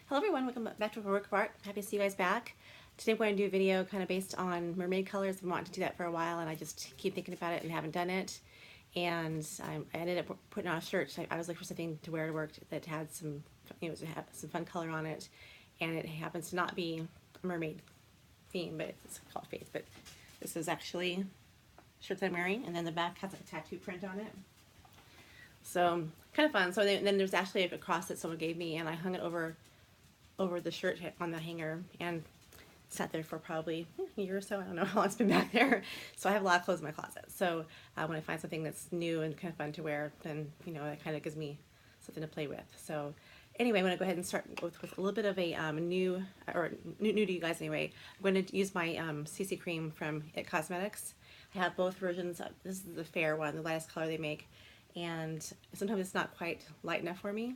Hello everyone, welcome back to a work of art. Happy to see you guys back. Today I'm going to do a video kind of based on mermaid colors. I've been wanting to do that for a while and I just keep thinking about it and haven't done it. And I ended up putting on a shirt. I was looking for something to wear to work that had some, had some fun color on it. And it happens to not be a mermaid theme, but it's called Faith. But this is actually shirts I'm wearing, and then the back has a tattoo print on it. So kind of fun. So then there's actually a cross that someone gave me, and I hung it over the shirt on the hanger and sat there for probably a year or so. I don't know how long it's been back there. So I have a lot of clothes in my closet. So when I find something that's new and kind of fun to wear, then that kind of gives me something to play with. So anyway, I'm going to go ahead and start with a little bit of a new to you guys anyway. I'm going to use my CC cream from It Cosmetics. I have both versions. This is the fair one, the lightest color they make, and sometimes it's not quite light enough for me.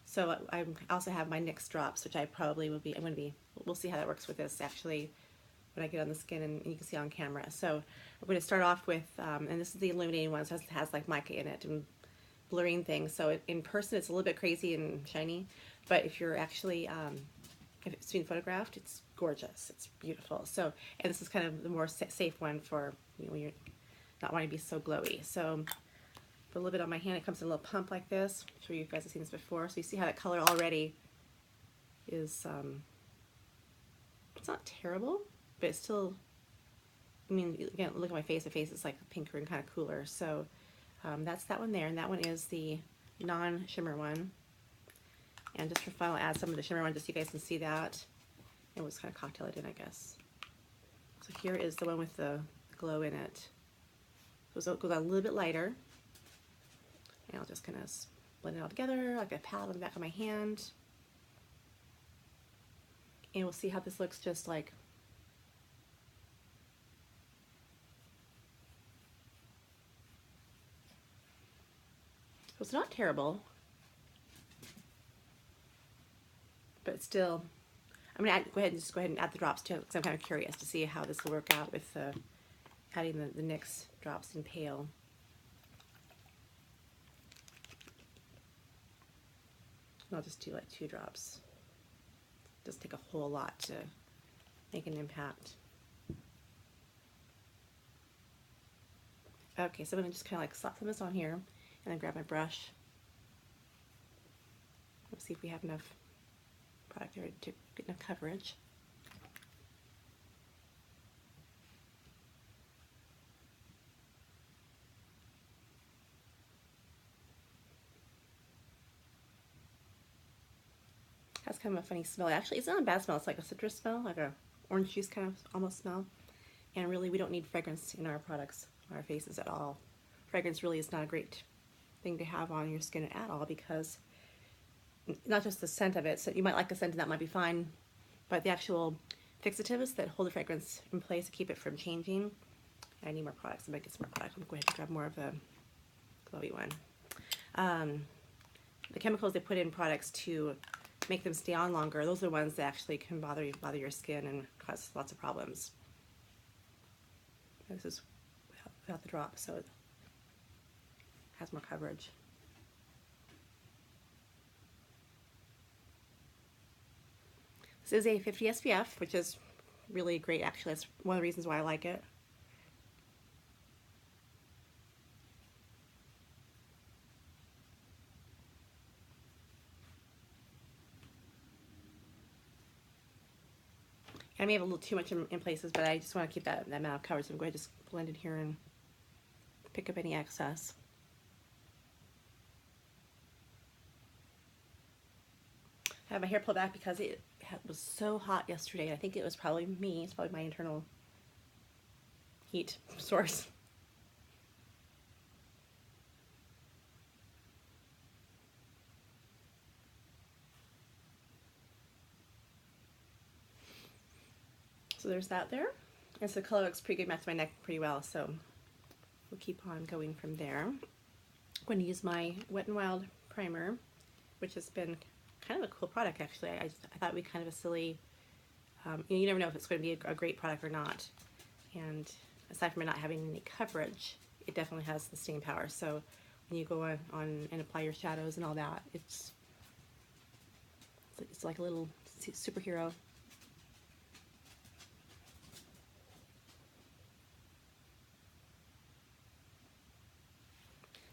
So I also have my NYX drops, which I probably will be, we'll see how that works with this actually when I get on the skin, and you can see on camera. So I'm going to start off with, and this is the Illuminating one, so it has like mica in it and blurring things. So in person it's a little bit crazy and shiny, but if you're actually, if it's being photographed, it's gorgeous, it's beautiful. So, and this is kind of the more safe one for when you're not wanting to be so glowy. So put a little bit on my hand. It comes in a little pump like this. I'm sure you guys have seen this before. So you see how that color already is, it's not terrible, but it's still, again, look at my face. The face is like pinker and kind of cooler. So that's that one there. And that one is the non-shimmer one. And just for fun, I'll add some of the shimmer one just so you guys can see that. And we'll just kind of cocktail it in, I guess. So here is the one with the glow in it. So it goes out a little bit lighter. And I'll just kind of blend it all together, like a palette on the back of my hand. And we'll see how this looks just like so it's not terrible, but still, I'm gonna go ahead and add the drops too, because I'm kind of curious to see how this will work out with adding the NYX drops in pale. I'll just do like 2 drops. Doesn't take a whole lot to make an impact. Okay, so I'm gonna just kind of like slap some of this on here and then grab my brush. Let's see if we have enough product there to get enough coverage. Has kind of a funny smell. Actually, it's not a bad smell. It's like a citrus smell, like a orange juice kind of almost smell. And really, we don't need fragrance in our products, our faces at all. Fragrance really is not a great thing to have on your skin at all, because not just the scent of it. So you might like the scent and that might be fine, but the actual fixatives that hold the fragrance in place to keep it from changing. I need more products. I'm gonna get some more products. I'm gonna go ahead and grab more of the glowy one. The chemicals they put in products to make them stay on longer, those are the ones that actually can bother your skin and cause lots of problems. This is without the drop, so it has more coverage. This is a 50 SPF, which is really great actually. That's one of the reasons why I like it. I may have a little too much in places, but I just want to keep that amount of coverage, so I'm going to just blend it here and pick up any excess. I have my hair pulled back because it was so hot yesterday. I think it was probably me. It's probably my internal heat source. So there's that there. And so the color looks pretty good, matches my neck pretty well, so we'll keep on going from there. I'm going to use my Wet n Wild primer, which has been kind of a cool product actually. I thought it would be kind of a silly, you never know if it's going to be a great product or not. And aside from it not having any coverage, it definitely has the staying power. So when you go on and apply your shadows and all that, it's It's like a little superhero.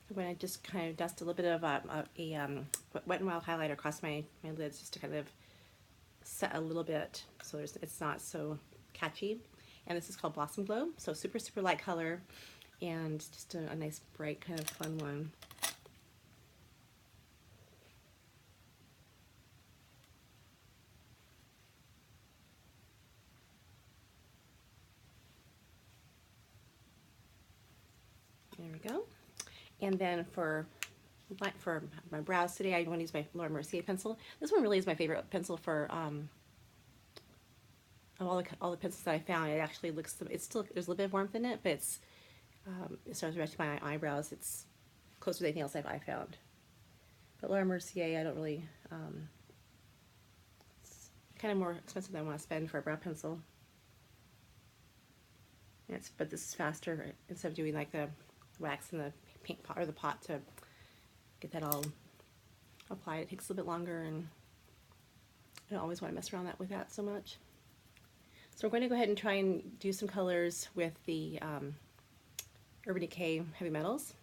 I'm going to just kind of dust a little bit of Wet n Wild highlighter across my lids just to kind of set a little bit so it's not so catchy. And this is called Blossom Glow, so super, super light color and just a nice bright kind of fun one. There we go. And then for my brows today, I want to use my Mercier pencil. This one really is my favorite pencil for of all the pencils that I found. It actually looks, it's still, there's a little bit of warmth in it, but it starts to match my eyebrows. It's closer to anything else I found. But Mercier, I don't really, it's kind of more expensive than I want to spend for a brow pencil. But this is faster instead of doing like the wax in the paint pot or the pot to get that all applied. It takes a little bit longer, and I don't always want to mess around with that so much. So we're going to go ahead and try and do some colors with the Urban Decay Heavy Metals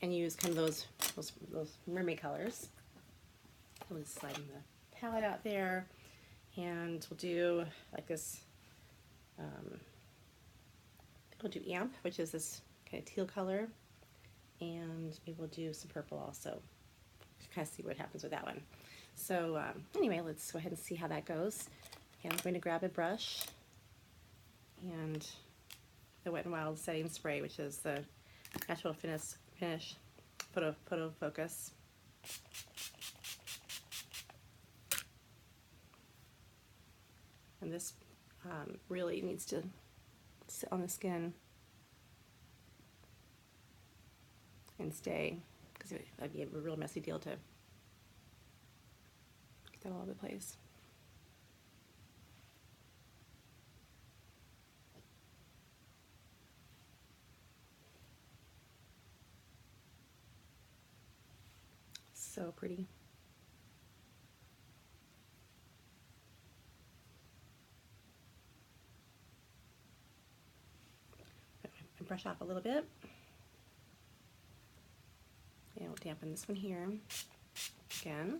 and use kind of those mermaid colors. I'll just slide the palette out there, and we'll do like this, we'll do Amp, which is this kind of teal color, and we will do some purple also. Kind of see what happens with that one. So anyway, let's go ahead and see how that goes. And I'm going to grab a brush and the Wet n Wild setting spray, which is the Natural Finish Photofocus. And this really needs to sit on the skin and stay, because that'd be a real messy deal to get that all over the place. So pretty. Brush off a little bit. And we'll dampen this one here again.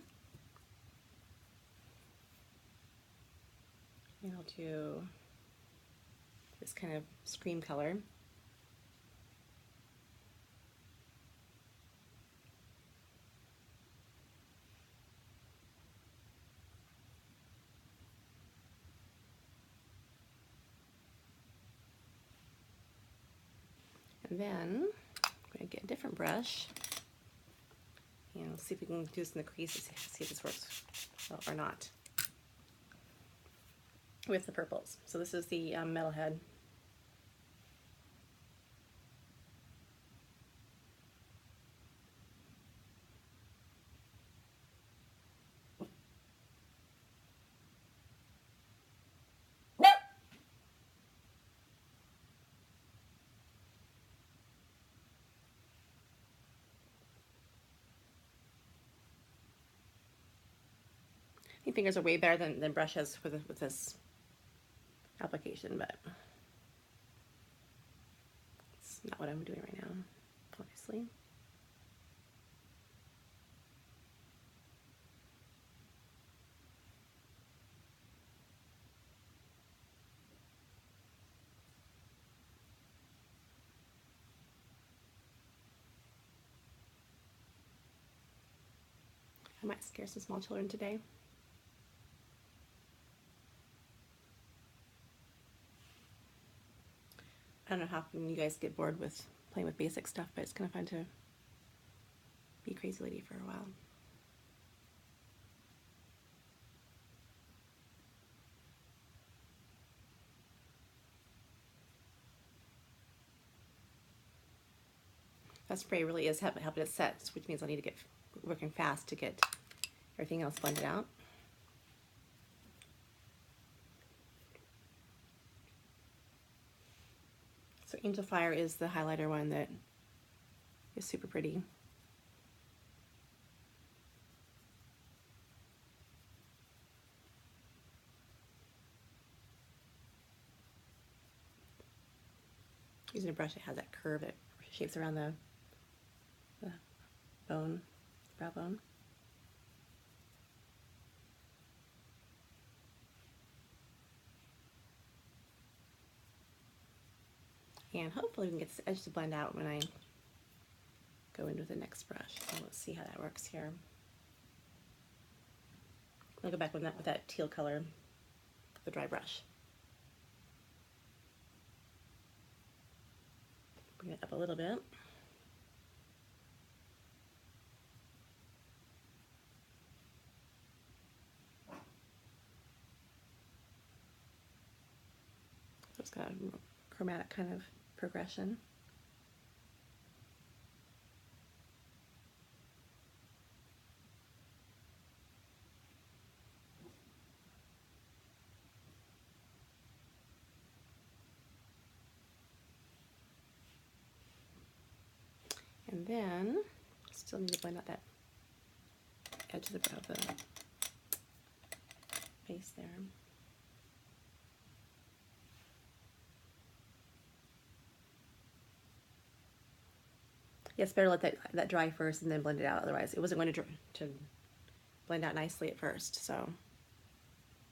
And I'll do this kind of scream color. And then I'm going to get a different brush and we'll see if we can do this in the crease, see if this works well or not with the purples. So this is the Metalhead. I think fingers are way better than brushes with this application, but it's not what I'm doing right now, obviously. I might scare some small children today. I don't know how often you guys get bored with playing with basic stuff, but it's kind of fun to be a crazy lady for a while. That spray really is helping it set, which means I'll need to get working fast to get everything else blended out. So Angelfire is the highlighter one that is super pretty. Using a brush that has that curve that shapes around the bone, brow bone. And hopefully we can get the edge to blend out when I go into the next brush. So let's see how that works here. I'll go back with that teal color, the dry brush. Bring it up a little bit. So it's got a chromatic kind of progression. And then, still need to blend out that edge of the brow, the base there. Yeah, it's better to let that dry first and then blend it out. Otherwise, it wasn't going to blend out nicely at first. So,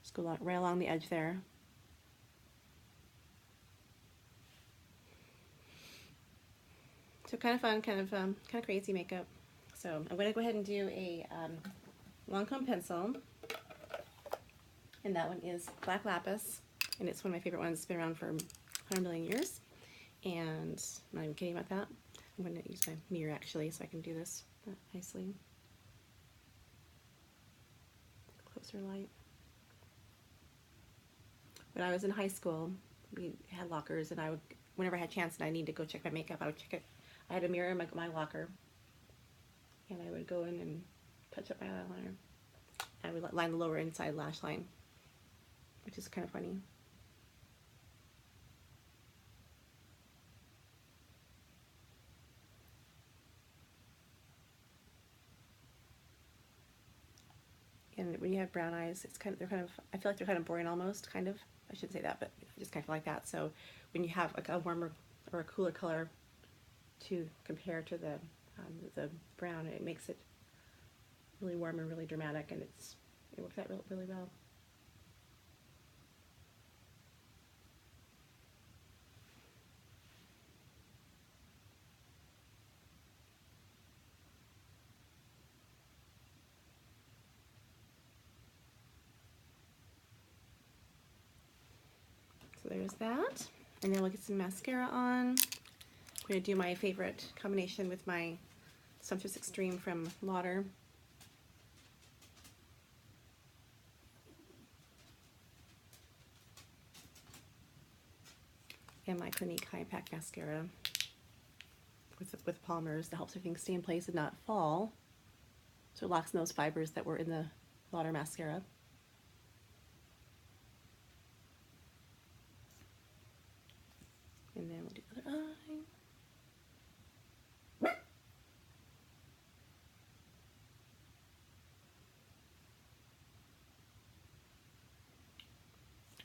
just go right along the edge there. So kind of fun, kind of crazy makeup. So I'm going to go ahead and do a Lancôme pencil, and that one is Black Lapis, and it's one of my favorite ones. It's been around for 100 million years, and I'm not even kidding about that. I'm going to use my mirror actually, so I can do this nicely. Closer light. When I was in high school, we had lockers, and I would, whenever I had a chance and I needed to go check my makeup, I would check it. I had a mirror in my locker, and I would go in and touch up my eyeliner. I would line the lower inside lash line, which is kind of funny. And when you have brown eyes, it's I feel like they're kind of boring almost, kind of. I shouldn't say that, but I just kind of feel like that. So when you have like a warmer or a cooler color to compare to the brown, it makes it really warm and really dramatic, and it works out really well. So there's that, and then we'll get some mascara on. I'm going to do my favorite combination with my Sumptuous Extreme from Lauder. And my Clinique High Impact Mascara with polymers that helps everything stay in place and not fall. So it locks in those fibers that were in the Lauder mascara. And then we'll do the other eye.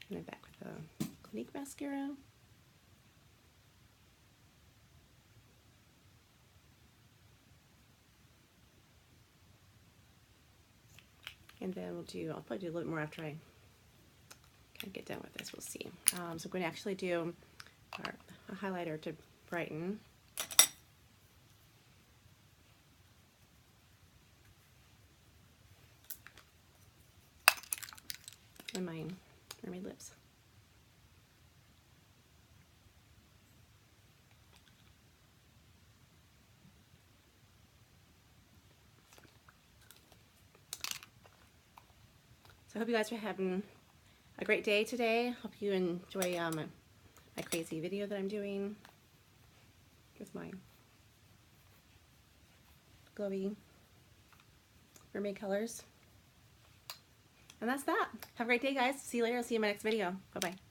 And then back with the Clinique mascara. And then I'll probably do a little more after I kind of get done with this. We'll see. So I'm going to actually do a highlighter to brighten. And my mermaid lips. So I hope you guys are having a great day today. Hope you enjoy my crazy video that I'm doing with my glowy mermaid colors. And that's that. Have a great day, guys. See you later. I'll see you in my next video. Bye-bye.